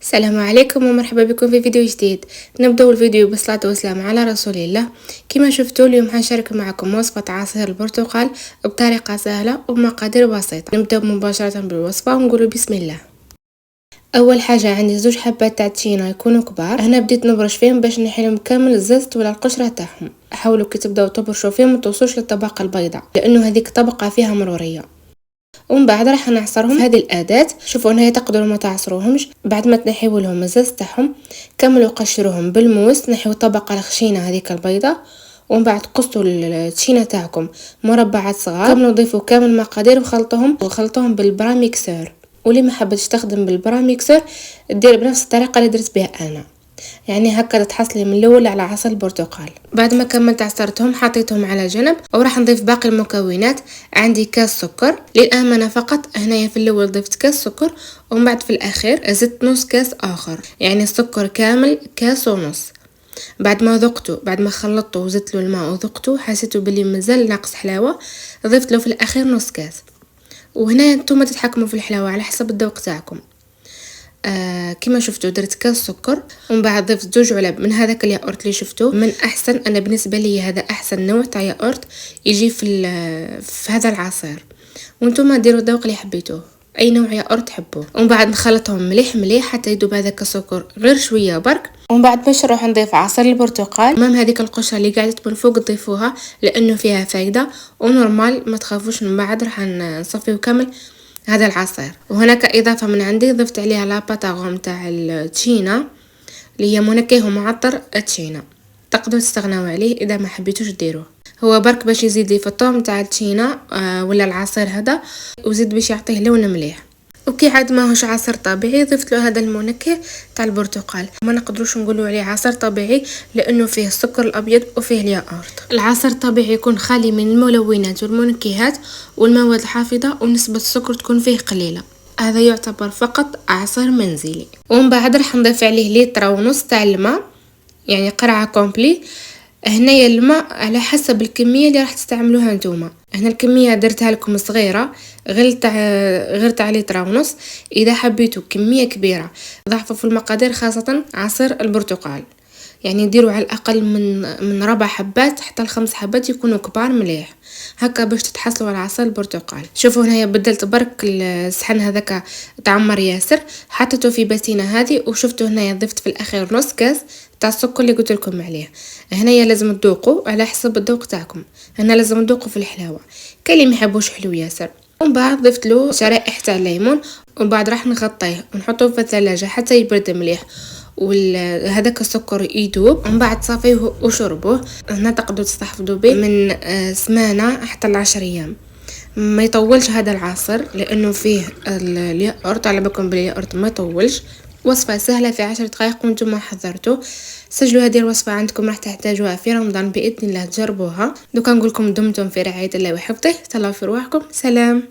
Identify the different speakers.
Speaker 1: السلام عليكم ومرحبا بكم في فيديو جديد. نبدأ الفيديو بالصلاة والسلام على رسول الله. كما شفتوا اليوم حنشارك معكم وصفة عصير البرتقال بطريقة سهلة وبمقادير بسيطة. نبدأ مباشرة بالوصفة ونقول بسم الله. اول حاجه عندي زوج حبات تاع تشينا يكونوا كبار. هنا بديت نبرش فيهم باش نحيلهم كامل الزيت ولا القشره تاعهم. حاولوا كي تبداو تبرشوا فيهم ما توصلوش للطبقه البيضاء لانه هذيك طبقه فيها مروريه. ومن بعد راح نعصرهم هذه الاداه. شوفوا هنا تقدروا ما تعصروهمش. بعد ما تنحيوا لهم الزيت تاعهم كملوا قشروهم بالموس. نحيوا الطبقه الخشينه هذيك البيضاء ومن بعد قصوا التشينا تاعكم مربعات صغار. كملوا ضيفوا كامل المقادير وخلطوهم بالبراميكسور. واللي ما حبتش تخدم بالبراميكسور دير بنفس الطريقه اللي درت بها انا، يعني هكذا تحصلي من الاول على عصير البرتقال. بعد ما كملت عصرتهم حطيتهم على جنب وراح نضيف باقي المكونات. عندي كاس سكر للامانه فقط. هنايا في الاول ضفت كاس سكر ومن بعد في الاخير زدت نص كاس اخر، يعني السكر كامل كاس ونص. بعد ما ذقته بعد ما خلطته وزدت له الماء وذقته حسيته باللي مازال ناقص حلاوه، ضفت له في الاخير نص كاس. وهنا انتم تتحكموا في الحلاوه على حسب الذوق تاعكم. كما شفتوا درت كاس سكر ومن بعد ضفت زوج علب من هذاك الياغورت اللي شفتوه. من احسن انا بالنسبه لي هذا احسن نوع تاع ياغورت يجي في هذا العصير، وانتم ديروا الذوق اللي حبيتوه اي نوع ياغورت تحبوه. ومن بعد نخلطهم مليح حتى يذوب هذاك السكر غير شويه برك. ومن بعد باش نروح نضيف عصير البرتقال. المهم هذيك القشره اللي قاعده من فوق تضيفوها لانه فيها فايده ونورمال ما تخافوش. من بعد راح نصفيو كامل هذا العصير. وهناك اضافه من عندي ضفت عليها لاباطاغوم تاع التشينا اللي هي منكه ومعطر التشينا. تقدروا تستغنوا عليه اذا ما حبيتوش ديروه، هو برك باش يزيد لي في الطعم تاع التشينا ولا العصير هذا، وزيد باش يعطيه لون مليح. وكي عاد ما هوش عصير طبيعي ضفت له هذا المنكه تاع البرتقال. ما نقدروش نقولوا عليه عصير طبيعي لانه فيه السكر الابيض وفيه الياغورت. العصير الطبيعي يكون خالي من الملونات والمنكهات والمواد الحافظه ونسبه السكر تكون فيه قليله. هذا يعتبر فقط عصير منزلي. ومن بعد راح نضيف عليه لتر ونص تاع الماء، يعني قرعه كومبلي. هنايا الماء على حسب الكميه اللي راح تستعملوها نتوما. هنا الكميه درتها لكم صغيره غير تاع لتر ونص. اذا حبيتوا كميه كبيره ضعفوا في المقادير، خاصه عصير البرتقال، يعني ديروا على الاقل من 4 حبات حتى ل5 حبات يكونوا كبار مليح هكا باش تتحصلوا على عصير البرتقال. شوفوا هنايا بدلت برك الصحن هذاك تعمر ياسر، حطيته في باتينه هذه. وشفتوا هنايا ضفت في الاخير نص كاس تاع السكر اللي قلت لكم عليه. هنايا لازم تذوقوا على حسب الذوق تاعكم. هنا لازم تذوقوا في الحلاوه، كاين اللي ما يحبوش حلو ياسر. ومن بعد ضفت له شرائح تاع الليمون ومن بعد راح نغطيه ونحطوه في الثلاجه حتى يبرد مليح وهذاك السكر يذوب. ومن بعد صافيوه وشربوه. هنا تقدروا تستحفظوا به من سمانه حتى ل10 ايام. ما يطولش هذا العصير لانه فيه الياغورت، على بالكم بالياغورت ما يطولش. وصفه سهله في 10 دقائق وانتم حضرتوا. سجلوا هذه الوصفه عندكم، راح تحتاجوها في رمضان باذن الله، تجربوها. دوكا نقول لكم دمتم في رعايه الله وحفظه. تهلاو في رواحكم. سلام.